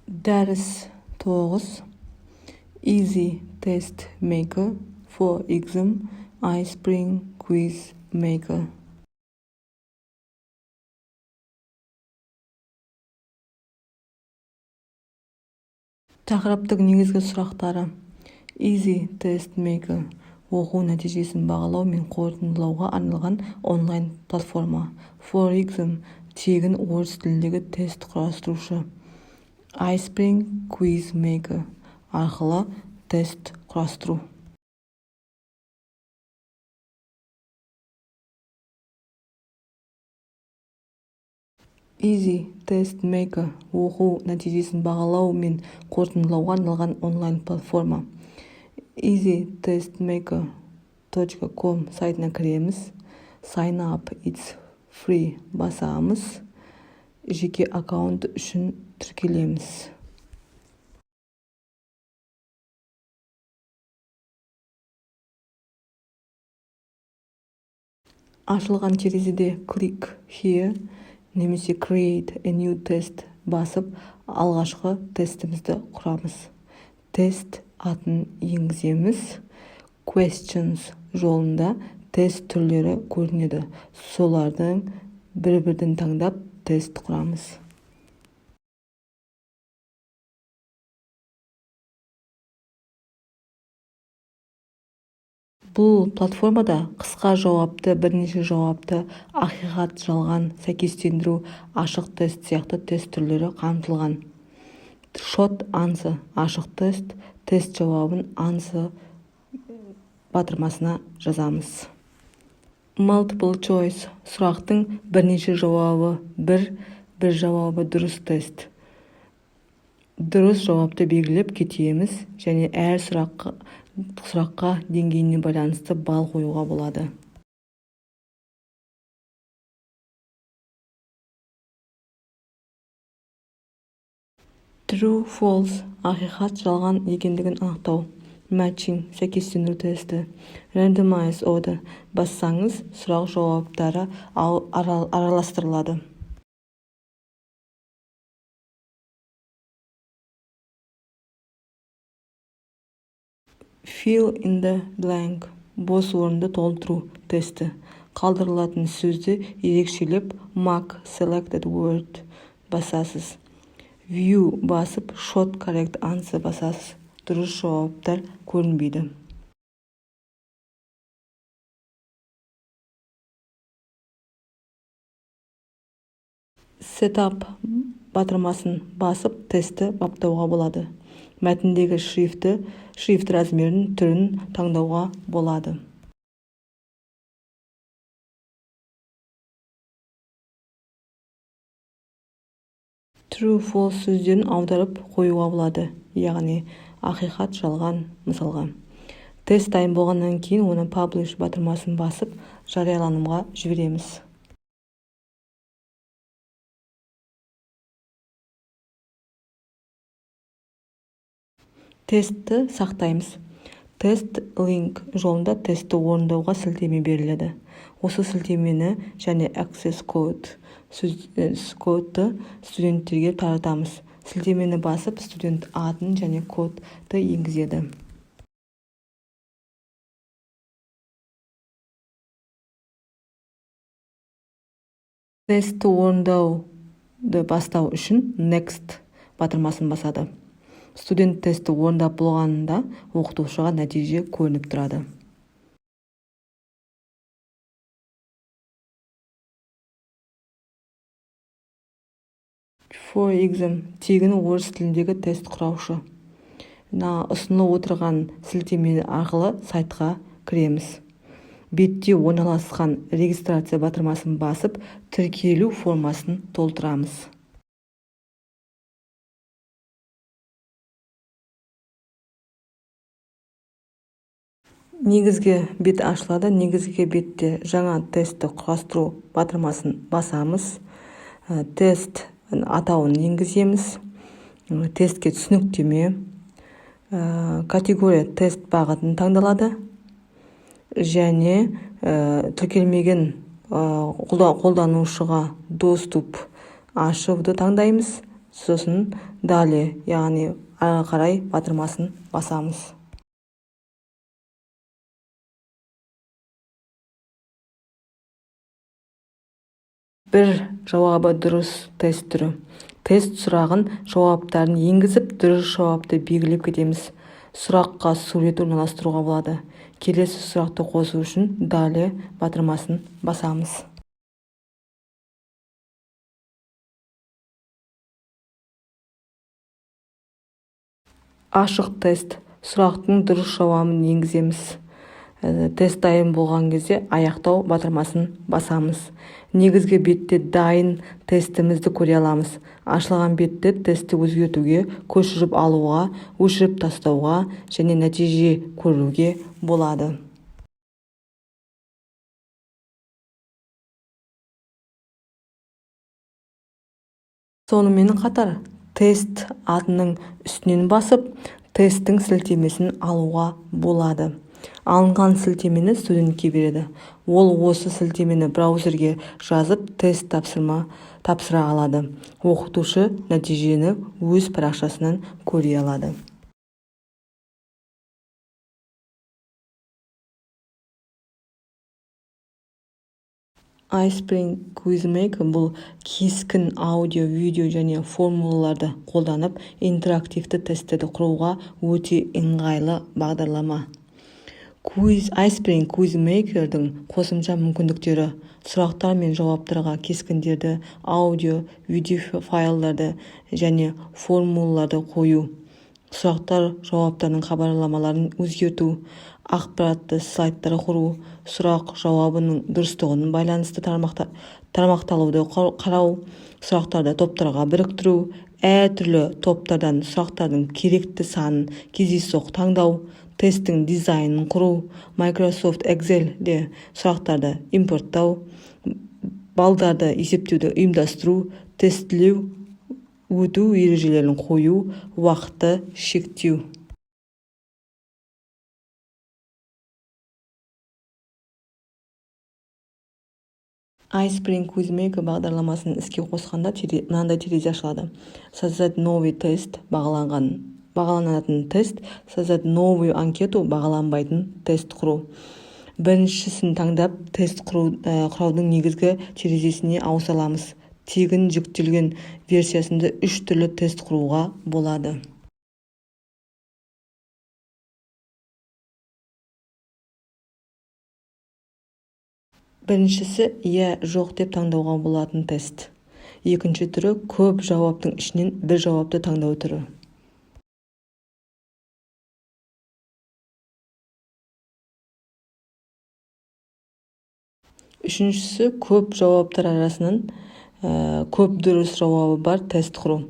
Дәріс 9. EasyTestMaker for exam ISpring quiz maker. Тақырыптың негізгі сұрақтары: EasyTestMaker оқу нәтижесін бағалау мен қорытындылауға арналған онлайн платформа. For exam тегін орыс тіліндегі тест құрастырушы. ISpring quiz maker арқылы тест құрастыру. EasyTestMaker оқу нәтижесін бағалау мен қорытындылауға арналған онлайн платформа. EasyTestMaker.com сайтына кіреміз. Sign up, it's free басамыз. Жеке аккаунт үшін тіркелеміз. Ашылған терезеде click here немесе create a new test басып, алғашқы тестімізді құрамыз. Тест атын енгіземіз. Questions жолында тест түрлері көрінеді. Солардың бір-бірден таңдап тест құрамыз. Бұл платформада қысқа жауапты, бірнеше жауапты, ақиқат, жалған, сәйкестендіру, ашық тест сияқты тест түрлері қамтылған. Short answer ашық тест, тест жауабын answer батырмасына жазамыз. Multiple choice сұрақтың бірнеше жауабы, бір жауабы дұрыс тест. Дұрыс жауапты белгілеп кетеміз және әр сұраққа деңгейіне байланысты балл қоюға болады. True, false, ақиқат, жалған екендігін анықтау. Matching, сәйкестендіру тесті. Randomize order, бассаңыз сұрақ жауаптары араластырылады. Fill in the blank, бос орынды толтыру тесті. Қалдырылатын сөзді ерекшелеп mark selected word басасыз. View басып short correct answer басасыз. Дұрыс жауаптар көрінбейді. Setup батырмасын басып тесті баптауға болады. Мәтіндегі шрифт размерін түрін таңдауға болады. True, false сөздерін аударып қоюға болады, яғни ақиқат, жалған мысалға. Тест дайын болғаннан кейін оны publish батырмасын басып жарияланымға жібереміз. Тестті сақтаймыз. Тест линк жолында тестті орындауға сілтеме беріледі. Осы сілтемені және access code студенттерге таратамыз. Сілтемені басып, студент атын және кодты енгізеді. Тестті орындауды бастау үшін next батырмасын басады. Студент тестті орындап болғанында оқытушыға нәтиже көрініп тұрады. For exam тегін орыс тіліндегі тест құраушы. Ұсынылып отырған сілтеме арқылы сайтқа кіреміз. Бетте орналасқан регистрация батырмасын басып, тіркелу формасын толтырамыз. Негізгі бет ашылады. Негізгі бетте жаңа тестті құрастыру батырмасын басамыз. Тест атауын енгіземіз. Тестке түсініктеме. Категория тест бағытын таңдалады. Және тіркелмеген қолданушыға доступ ашуды таңдаймыз. сосын далі, яғни ары қарай батырмасын басамыз. Бір жауабы дұрыс тест түрі. Тест сұрағын жауаптарын енгізіп, дұрыс жауапты белгілеп кетеміз. Сұраққа сурет орналастыруға болады. Келесі сұрақты қосу үшін далі батырмасын басамыз. Ашық тест. Сұрақтың дұрыс жауабын енгіземіз. Тест дайын болған кезде аяқтау батырмасын басамыз. Негізгі бетте дайын тестімізді көре аламыз. Ашылған бетте тестті өзгертуге, көшіріп алуға, өшіріп тастауға және нәтиже көруге болады. Сонымен қатар, тест атының үстінен басып, тесттің сілтемесін алуға болады. Алынған сілтемені студентке береді. Ол осы сілтемені браузерге жазып, тест тапсыра алады. Оқытушы нәтижені өз парақшасынан көре алады. ISpring EasyTestMaker бұл кескін аудио, видео және формулаларды қолданып интерактивті тесттерді құруға өте ыңғайлы бағдарлама. ISpring EasyTestMaker'дің қосымша мүмкіндіктері: сұрақтар мен жауаптарға кескіндерді, аудио, видео файлдарды және формулаларды қою, сұрақтар жауаптарының хабарламаларын өзгерту, ақпаратты слайдтар құру, сұрақ жауабының дұрыстығының байланысты тармақталуды қарау, сұрақтарды топтарға біріктіру, әртүрлі топтардан сұрақтардың керекті санын кездейсоқ таңдау, тесттің дизайнын құру, Microsoft Excel'де сұрақтарды импорттау, балдарды есептеуді ұйымдастыру, тестілеу, өту ережелерін қою, уақытты шектеу. ISpring EasyTestMaker бағдарламасын іске қосқанда мынандай терезе ашылады. Создать новый тест, бағаланатын тест, создать новую анкету, бағаланбайтын тест құру. Біріншісін таңдап, тест құраудың негізгі терезесіне ауыса аламыз. Тегін жүктелген версиясында 3 түрлі тест құруға болады. Біріншісі иә, жоқ деп таңдауға болатын тест. Екінші түрі көп жауаптың ішінен бір жауапты таңдау түрі. Үшіншісі көп жауаптар арасынан көп дұрыс жауабы бар тест құру.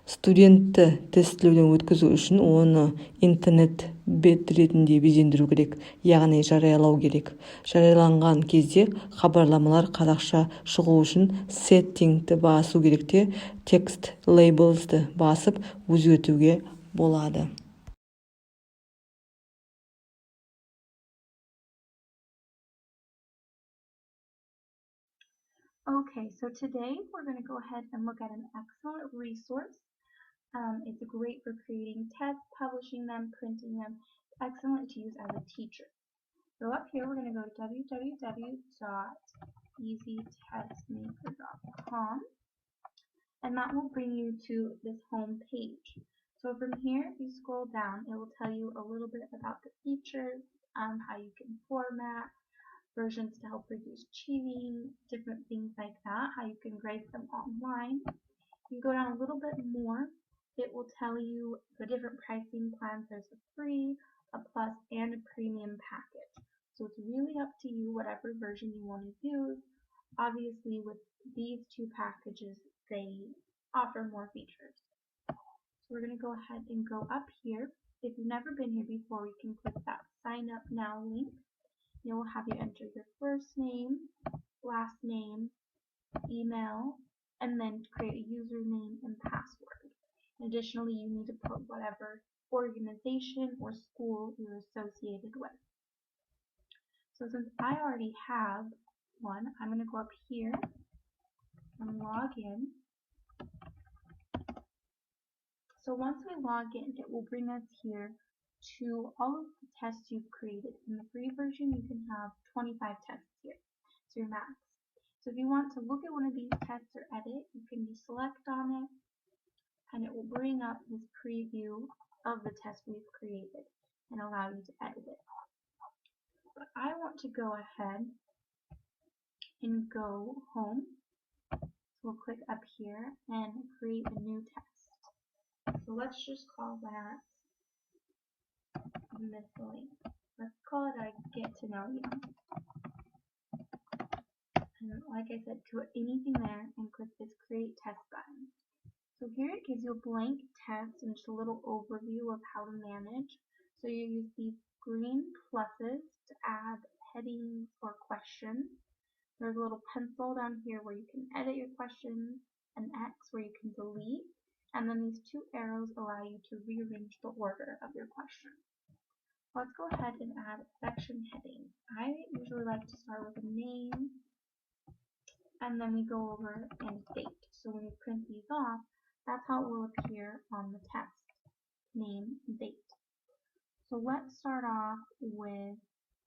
Студентті тестілеуден өткізу үшін оны интернет бет ретінде безендіру керек, яғни жариялау керек. Жарияланған кезде хабарламалар қазақша шығу үшін сеттингті басу керек те, текст лейблсті басып өзгертуге болады. Okay, so today we're going to go ahead and look at an excellent resource. It's great for creating tests, publishing them, printing them. Excellent to use as a teacher. So up here we're going to go to www.easytestmaker.com, and that will bring you to this home page. So from here, if you scroll down, it will tell you a little bit about the features, how you can format, versions to help reduce cheating, different things like that, how you can grade them online. If you go down a little bit more, it will tell you the different pricing plans. There's a free, a plus, and a premium package. So it's really up to you whatever version you want to use. Obviously with these two packages, they offer more features. So we're going to go ahead and go up here. If you've never been here before, you can click that sign up now link. It will have you enter your first name, last name, email, and then create a username and password. Additionally, you need to put whatever organization or school you're associated with. So since I already have one, I'm going to go up here and log in. So once we log in, it will bring us here to all of the tests you've created. In the free version, you can have 25 tests here. It's your max. So if you want to look at one of these tests or edit, you can just select on it, and it will bring up this preview of the test we've created and allow you to edit it. But I want to go ahead and go home. So we'll click up here and create a new test. So let's just call that miscellaneous. Let's call it a get to know you. And like I said, put anything there and click this create test button. So here it gives you a blank test and just a little overview of how to manage. So you use these green pluses to add headings or questions. There's a little pencil down here where you can edit your questions, an X where you can delete, and then these two arrows allow you to rearrange the order of your questions. Let's go ahead and add a section heading. I usually like to start with a name, and then we go over and date. So when you print these off, that's how it will appear on the test, name, date. So let's start off with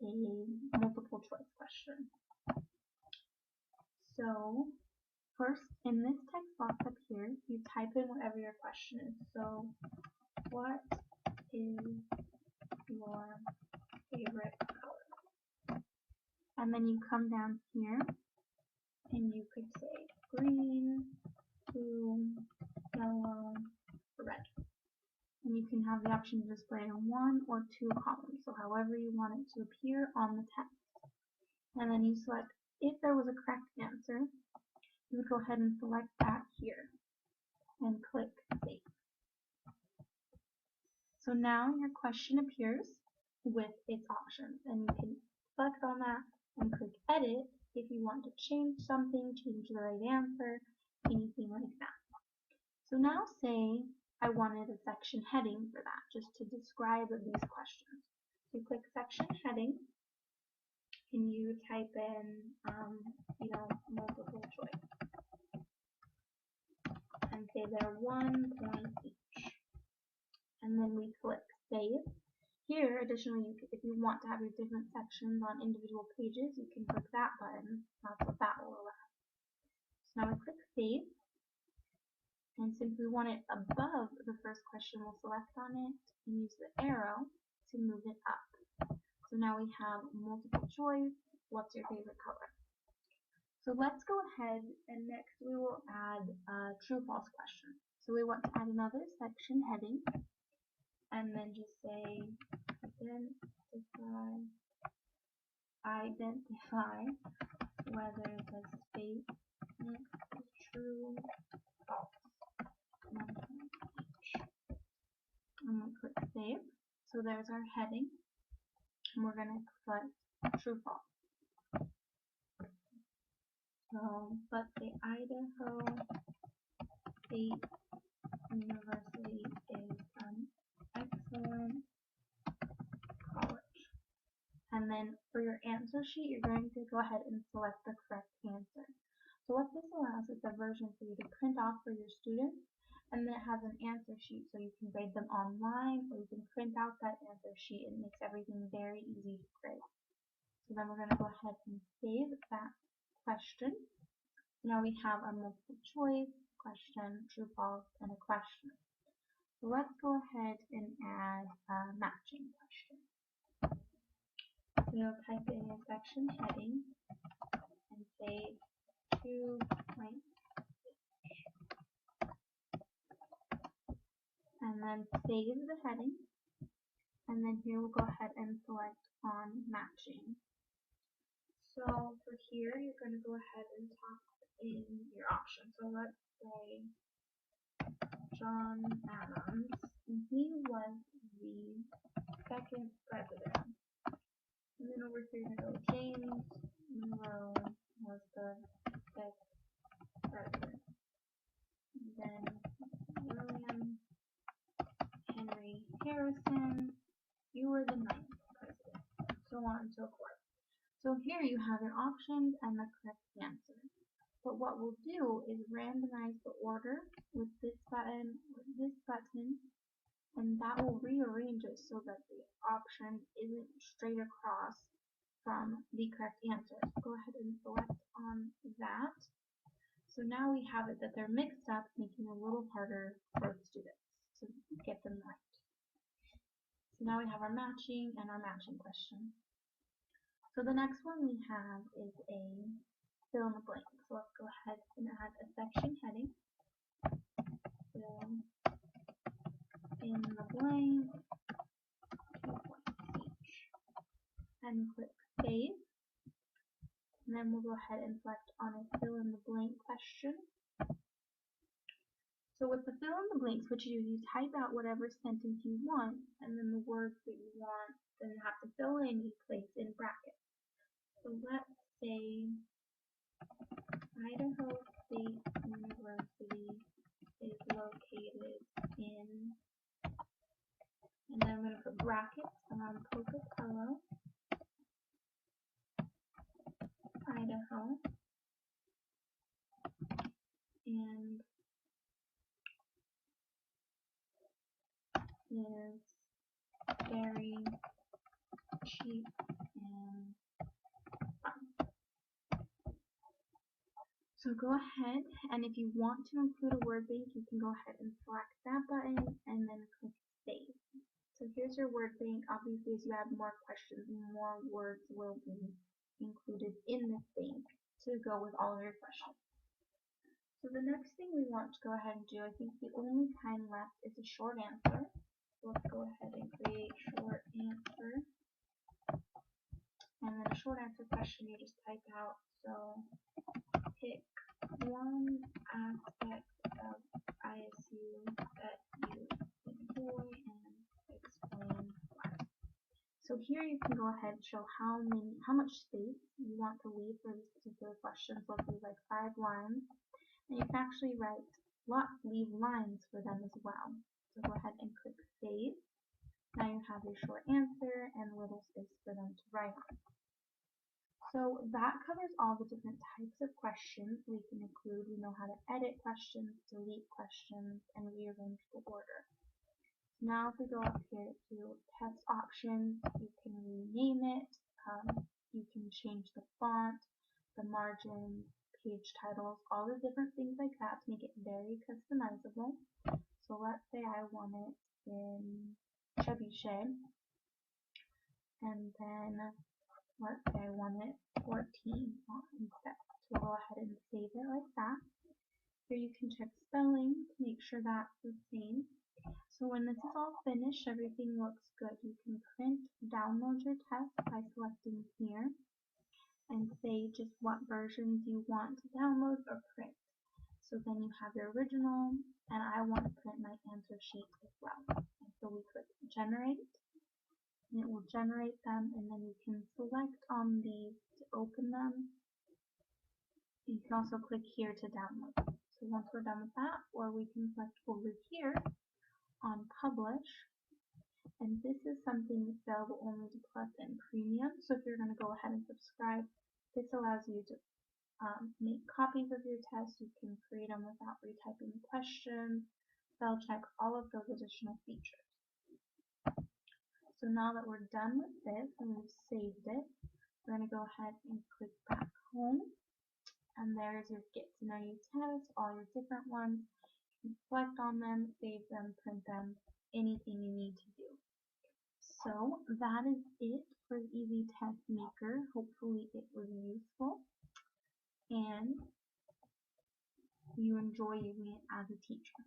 a multiple choice question. So first, in this text box up here, you type in whatever your question is. So what is your favorite color? And then you come down here and you could say green, blue, yellow, red. And you can have the option to display in one or two columns, so however you want it to appear on the text. And then you select, if there was a correct answer, you would go ahead and select that here and click save. So now your question appears with its options, and you can select on that and click edit if you want to change something, change the right answer, anything like that. So now say I wanted a section heading for that, just to describe these questions. So you click section heading, and you type in, multiple choice, and say they're 1 point each. And then we click save. Here, additionally, if you want to have your different sections on individual pages, you can click that button. That's what that will allow. So now we click save. And since we want it above the first question, we'll select on it and use the arrow to move it up. So now we have multiple choice, what's your favorite color? So let's go ahead and next we will add a true-false question. So we want to add another section heading and then just say identify whether the statement is true, false. And we'll click save. So there's our heading, and we're going to click true false. So let's say Idaho State University is an excellent college. And then for your answer sheet, you're going to go ahead and select the correct answer. So what this allows is a version for you to print off for your students, and then it has an answer sheet so you can grade them online, or you can print out that answer sheet, and it makes everything very easy to grade. So then we're going to go ahead and save that question. Now we have a multiple choice, question, true, false, and a question. So let's go ahead and add a matching question. So you'll type in your section heading and say 2 points. And then save the heading, and then here we'll go ahead and select on matching. So for here, you're going to go ahead and type in your option. So let's say John Adams, and he was the second president. And then over here, you go James Monroe was the fifth president. And then William Henry Harrison, you were the 9th president, so on and so forth. So here you have your options and the correct answer. But what we'll do is randomize the order with this button or this button, and that will rearrange it so that the option isn't straight across from the correct answer. So go ahead and select on that. So now we have it that they're mixed up, making it a little harder for students to get them right. So now we have our matching and our matching question. So the next one we have is a fill in the blank. So let's go ahead and add a section heading. Fill in the blank, 2 points each. And click save. And then we'll go ahead and select on a fill in the blank question. So with the fill in the blanks, what you do is you type out whatever sentence you want, and then the words that you want, then you have to fill in, you place in brackets. So let's say Idaho State University is located in, and then I'm going to put brackets around Pocatello, Idaho, and is very cheap and fun. So go ahead, and if you want to include a word bank, you can go ahead and select that button and then click save. So here's your word bank. Obviously, as you add more questions, more words will be included in this bank to go with all of your questions. So the next thing we want to go ahead and do, I think the only kind left is a short answer. So let's go ahead and create short answer. And then a short answer question you just type out. So pick one aspect of ISU that you enjoy and explain why. So here you can go ahead and show how much space you want to leave for this particular question. So let's leave like 5 lines. And you can actually leave lines for them as well. So go ahead and click save. Now you have your short answer and a little space for them to write on. So that covers all the different types of questions we can include. We know how to edit questions, delete questions, and rearrange the order. Now if we go up here to test options, you can rename it, you can change the font, the margins, page titles, all the different things like that to make it very customizable. So let's say I want it in trebuchet, and then let's say I want it 14 instead. So we'll go ahead and save it like that. Here you can check spelling to make sure that's the same. So when this is all finished, everything looks good. You can download your test by selecting here and say just what versions you want to download or print. So then you have your original, and I want to print my answer sheet as well. And so we click generate, and it will generate them, and then you can select on these to open them. You can also click here to download. So once we're done with that, or we can select over here on publish, and this is something that's available only to Plus and Premium. So if you're going to go ahead and subscribe, this allows you to make copies of your tests. You can create them without retyping the questions, spell check, all of those additional features. So now that we're done with this and we've saved it, we're going to go ahead and click back home, and there's your get to know you test, all your different ones. You can select on them, save them, print them, anything you need to do. So that is it for the EasyTestMaker. Hopefully it was useful and you enjoy using it as a teacher.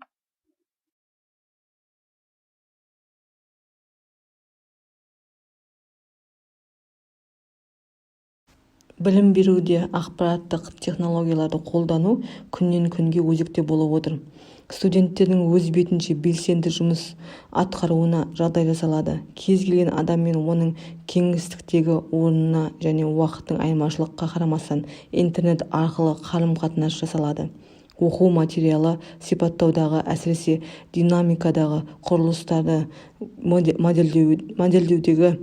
Білім беруде ақпараттық технологияларды қолдану күннен күнге өзекті болып отыр. Студенттердің өз бетінше белсенді жұмыс атқаруына жағдай жасалады. Кез келген адам мен оның кеңістіктегі орнына және уақыттың айырмашылыққа қарамастан интернет арқылы қарым-қатынас жасалады. Оқу материалы сипаттаудағы, әсіресе динамикадағы құрылыстарды модельдеудегі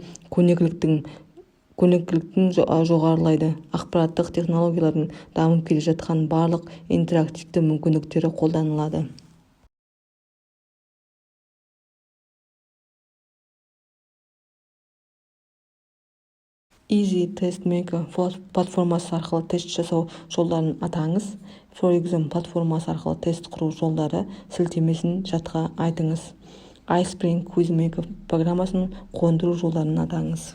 көнектіліктің жоғарылайды. Ақпараттық технологиялардың дамып келе жатқан барлық интерактивті мүмкіндіктері қолданылады. EasyTestMaker платформасы арқылы тест жасау жолдарын атаңыз. For example, платформасы арқылы тест құру жолдары сілтемесін жатқа айтыңыз. ISpring QuizMaker программасын қондыру жолдарын атаңыз.